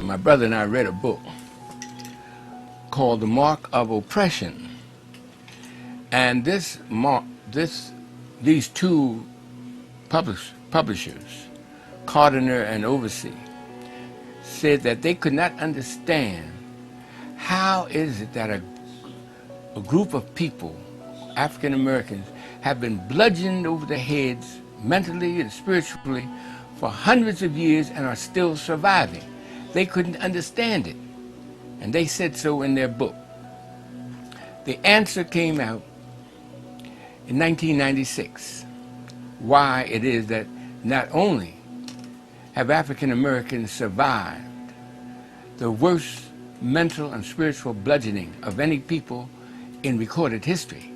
my brother and I read a book called The Mark of Oppression. And these two publishers, Cardiner and Oversea, said that they could not understand how is it that a group of people, African Americans, have been bludgeoned over the heads mentally and spiritually for hundreds of years and are still surviving. They couldn't understand it, and they said so in their book. The answer came out in 1996, why it is that not only have African Americans survived the worst mental and spiritual bludgeoning of any people in recorded history,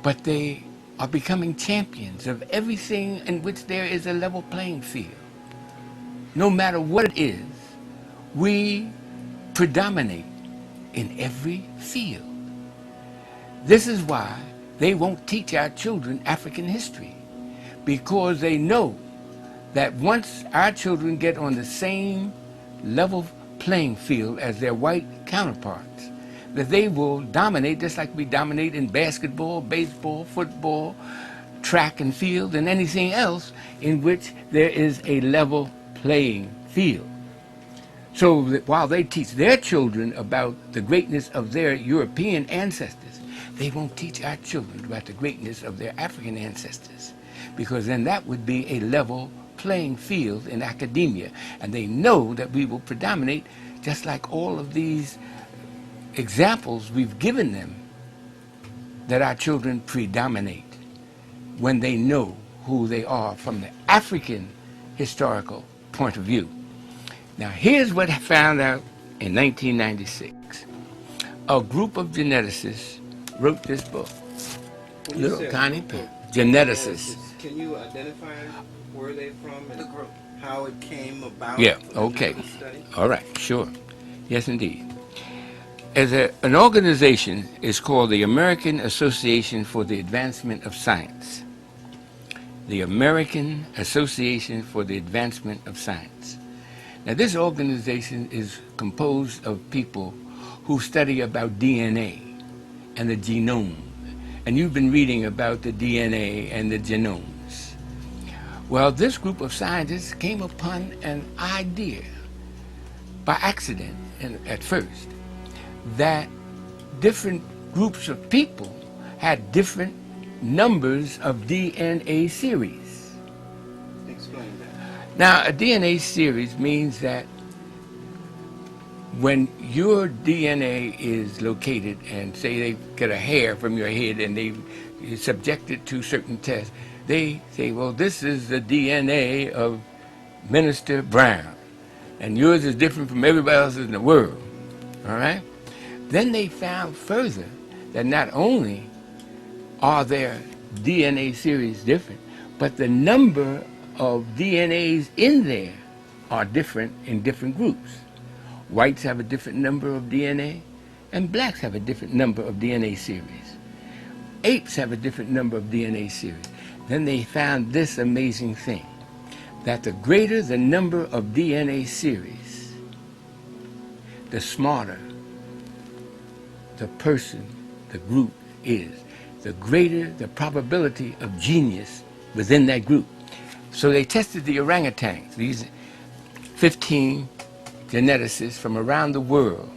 but they are becoming champions of everything in which there is a level playing field. No matter what it is, we predominate in every field. This is why they won't teach our children African history, because they know that once our children get on the same level playing field as their white counterparts, that they will dominate just like we dominate in basketball, baseball, football, track and field, and anything else in which there is a level playing field. So that while they teach their children about the greatness of their European ancestors, they won't teach our children about the greatness of their African ancestors, because then that would be a level playing field in academia, and they know that we will predominate just like all of these examples we've given them, that our children predominate when they know who they are from the African historical point of view. Now here's what I found out in 1996. A group of geneticists wrote this book. Little tiny pen. Geneticists. Can you identify where they're from and the group, how it came about? Yeah, okay. All right, sure. Yes, indeed. An organization is called the American Association for the Advancement of Science. The American Association for the Advancement of Science. Now, this organization is composed of people who study about DNA and the genome. And you've been reading about the DNA and the genomes. Well, this group of scientists came upon an idea by accident at first, that different groups of people had different numbers of DNA series. Explain that. Now, a DNA series means that when your DNA is located, and say they get a hair from your head and they subject it to certain tests, they say, well, this is the DNA of Minister Brown, and yours is different from everybody else in the world, all right? Then they found further that not only are their DNA series different, but the number of DNAs in there are different in different groups. Whites have a different number of DNA, and blacks have a different number of DNA series. Apes have a different number of DNA series. Then they found this amazing thing, that the greater the number of DNA series, the smarter the person, the group is, the greater the probability of genius within that group. So they tested the orangutans, these 15 geneticists from around the world.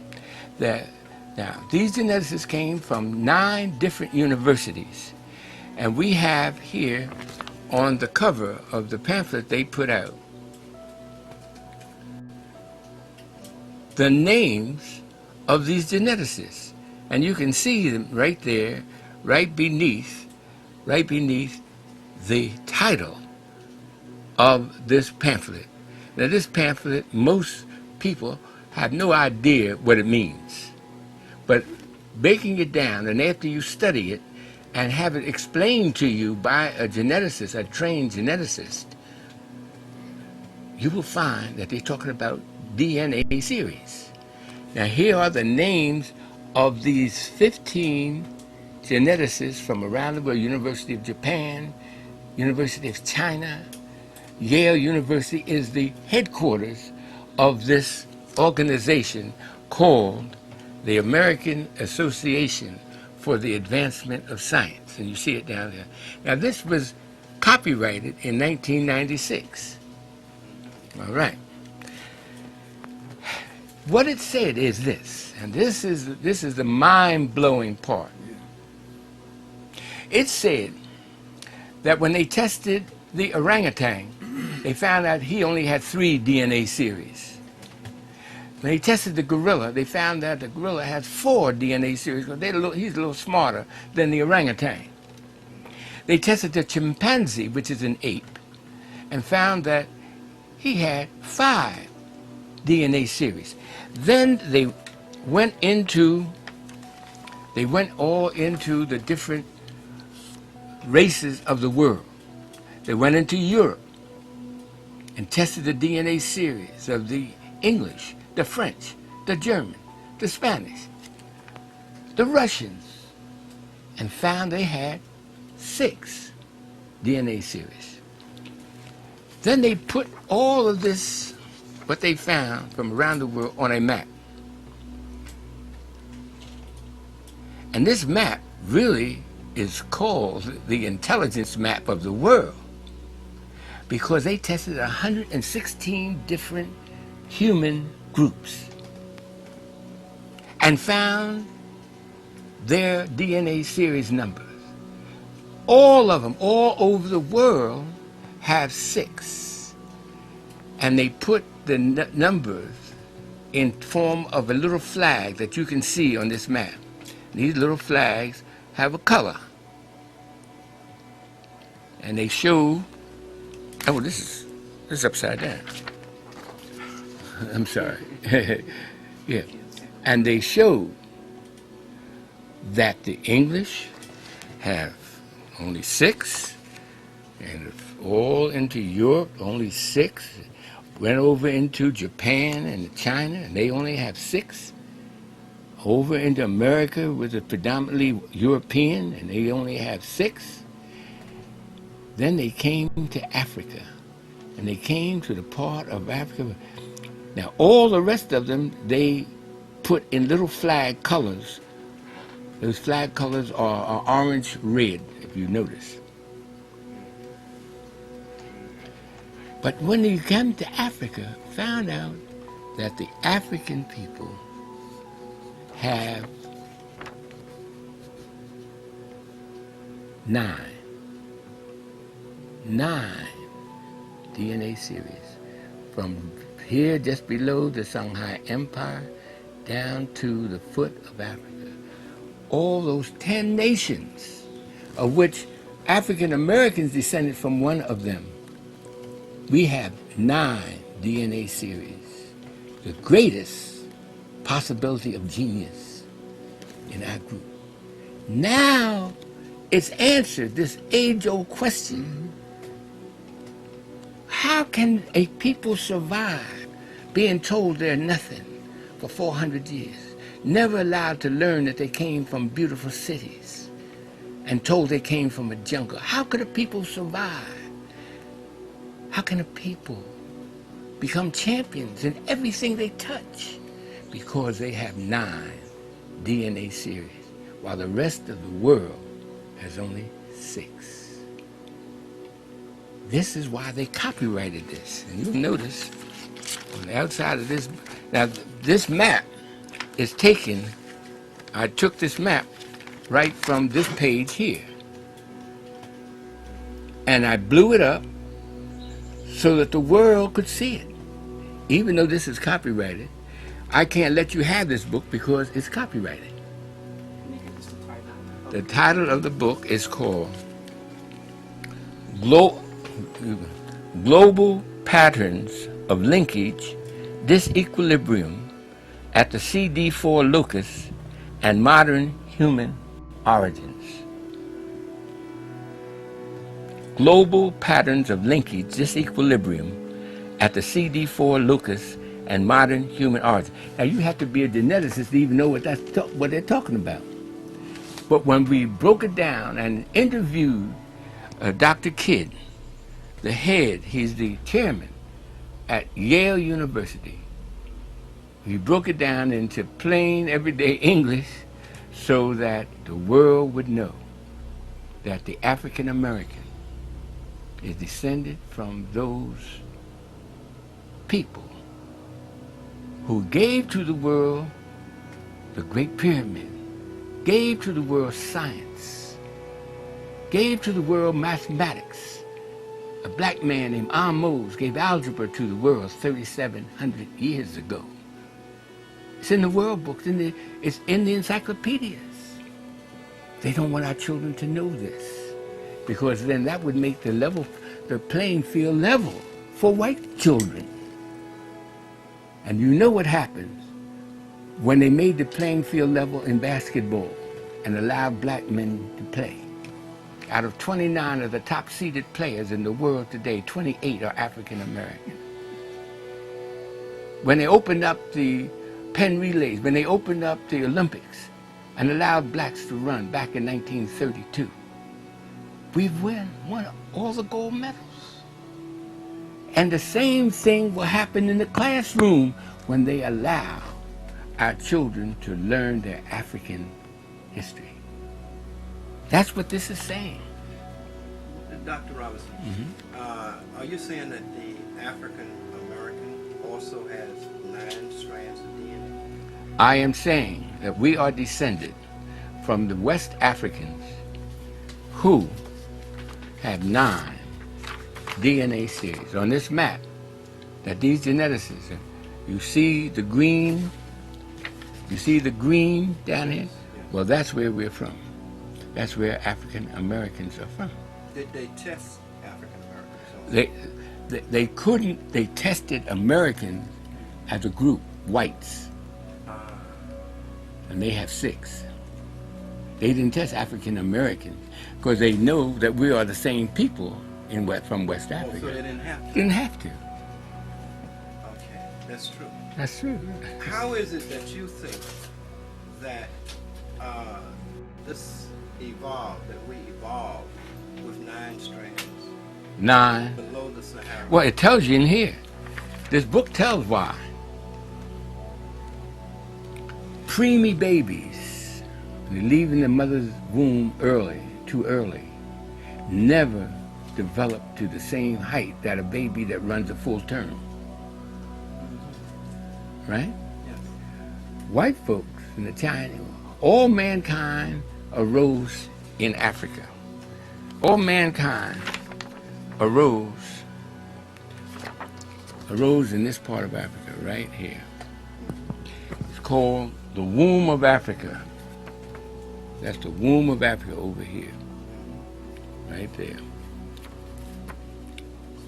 Now, these geneticists came from 9 different universities. And we have here on the cover of the pamphlet they put out the names of these geneticists. And you can see them right there, right beneath the title of this pamphlet. Now this pamphlet, most people have no idea what it means. But breaking it down, and after you study it and have it explained to you by a geneticist, a trained geneticist, you will find that they're talking about DNA series. Now here are the names of these 15 geneticists from around the world: University of Japan, University of China. Yale University is the headquarters of this organization called the American Association for the Advancement of Science. And you see it down there. Now, this was copyrighted in 1996. All right. What it said is this, and this is the mind-blowing part. It said that when they tested the orangutan, they found out he only had 3 DNA series. When they tested the gorilla, they found that the gorilla has 4 DNA series because he's a little smarter than the orangutan. They tested the chimpanzee, which is an ape, and found that he had 5 DNA series. Then they went all into the different races of the world. They went into Europe and tested the DNA series of the English, the French, the German, the Spanish, the Russians, and found they had 6 DNA series. Then they put all of this, what they found from around the world, on a map. And this map really is called the intelligence map of the world because they tested 116 different human groups and found their DNA series numbers. All of them, all over the world, have 6. And they put the numbers in form of a little flag that you can see on this map. These little flags have a color. And they show, oh, this is upside down. I'm sorry. Yeah. And they show that the English have only 6, and all into Europe, only 6. Went over into Japan and China, and they only have 6. Over into America, which is predominantly European, and they only have 6. Then they came to Africa, and they came to the part of Africa. Now, all the rest of them, they put in little flag colors. Those flag colors are orange, red, if you notice. But when they came to Africa, found out that the African people have 9 DNA series from here just below the Shanghai Empire down to the foot of Africa. All those 10 nations, of which African Americans descended from one of them. We have 9 DNA series, the greatest possibility of genius in our group. Now it's answered this age-old question. How can a people survive being told they're nothing for 400 years, never allowed to learn that they came from beautiful cities and told they came from a jungle? How could a people survive? How can a people become champions in everything they touch? Because they have 9 DNA series, while the rest of the world has only 6. This is why they copyrighted this. And you'll notice on the outside of this, now this map is taken, I took this map right from this page here, and I blew it up so that the world could see it. Even though this is copyrighted, I can't let you have this book because it's copyrighted. The title of the book is called Global Patterns of Linkage, Disequilibrium at the CD4 Locus and Modern Human Origins. Global Patterns of Linkage, Disequilibrium at the CD4 Locus and Modern Human Origins. Now, you have to be a geneticist to even know what they're talking about. But when we broke it down and interviewed Dr. Kidd, the head, he's the chairman at Yale University, He broke it down into plain, everyday English so that the world would know that the African American is descended from those people who gave to the world the Great Pyramid, gave to the world science, gave to the world mathematics. A black man named Ahmose gave algebra to the world 3,700 years ago. It's in the world books, it's in the encyclopedias. They don't want our children to know this, because then that would make the playing field level for white children. And you know what happens when they made the playing field level in basketball and allowed black men to play. Out of 29 of the top seeded players in the world today, 28 are African American. When they opened up the Penn relays, when they opened up the Olympics and allowed blacks to run back in 1932, we've won all the gold medals. And the same thing will happen in the classroom when they allow our children to learn their African history. That's what this is saying. Dr. Robinson, are you saying that the African American also has 9 strands of DNA? I am saying that we are descended from the West Africans who have 9 DNA series. On this map, that these geneticists, you see the green down here? Well, that's where we're from. That's where African Americans are from. Did they test African Americans? They couldn't, they tested Americans as a group, whites. And they have 6. They didn't test African Americans because they know that we are the same people from West Africa. So they didn't have to? Didn't have to. Okay, that's true. That's true. How is it that you think that this evolved, that we evolved with 9 strands 9. below the Sahara? Well, it tells you in here. This book tells why. Preemie babies, they're leaving the mother's womb too early, never develop to the same height that a baby that runs a full term. Right? Yes. White folks in the China, all mankind arose in Africa. All mankind arose in this part of Africa, right here. It's called the womb of Africa. That's the womb of Africa over here, right there.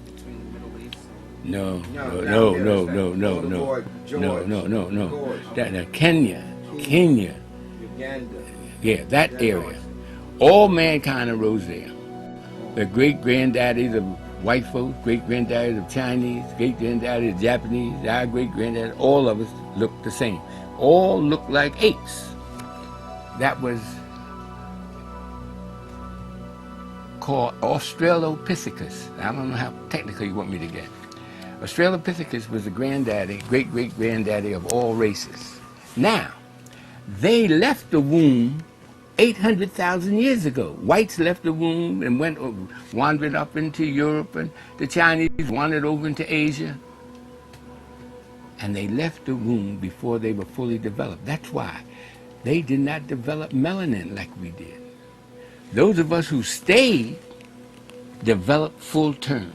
Between the Middle East and... No. Kenya. Uganda. Yeah, that area. All mankind arose there. The great-granddaddies of white folks, great-granddaddies of Chinese, great-granddaddies of Japanese, our great-granddaddies, all of us look the same. All look like apes. That was called Australopithecus. I don't know how technical you want me to get. Australopithecus was the great-great-granddaddy of all races. Now, they left the womb 800,000 years ago. Whites left the womb and wandered up into Europe, and the Chinese wandered over into Asia. And they left the womb before they were fully developed. That's why they did not develop melanin like we did. Those of us who stayed developed full term.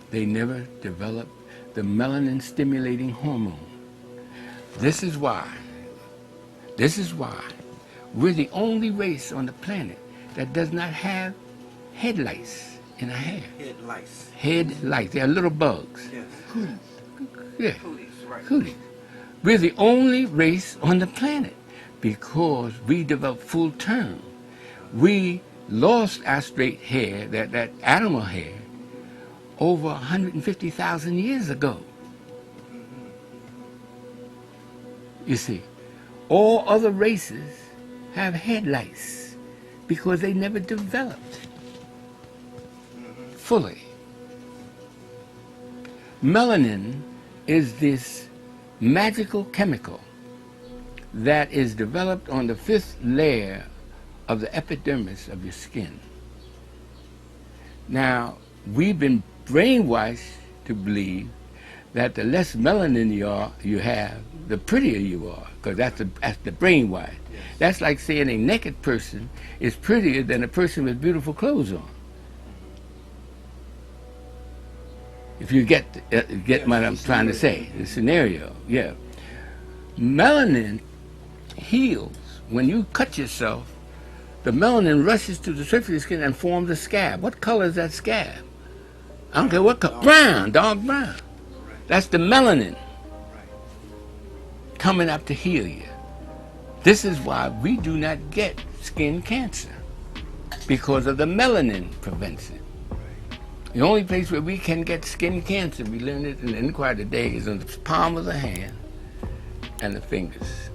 They never developed the melanin stimulating hormone. This is why we're the only race on the planet that does not have head lice in our hair. Head lice. Head lice. They're little bugs. Yes. Yeah. Cooties, right. Cooties. We're the only race on the planet because we developed full term. We lost our straight hair, that animal hair, over 150,000 years ago. You see, all other races have head lice because they never developed fully. Melanin is this magical chemical that is developed on the 5th layer of the epidermis of your skin. Now, we've been brainwashed to believe that the less melanin you have, the prettier you are, because that's the brainwash. Yes. That's like saying a naked person is prettier than a person with beautiful clothes on. If you get Yes, what I'm trying to say, the scenario, yeah. Melanin heals. When you cut yourself, the melanin rushes to the surface of the skin and forms a scab. What color is that scab? I don't care what color. Brown, dark brown. Right. That's the melanin Right. coming up to heal you. This is why we do not get skin cancer, because of the melanin prevents it. The only place where we can get skin cancer, we learned it in the inquiry today, is on the palm of the hand and the fingers.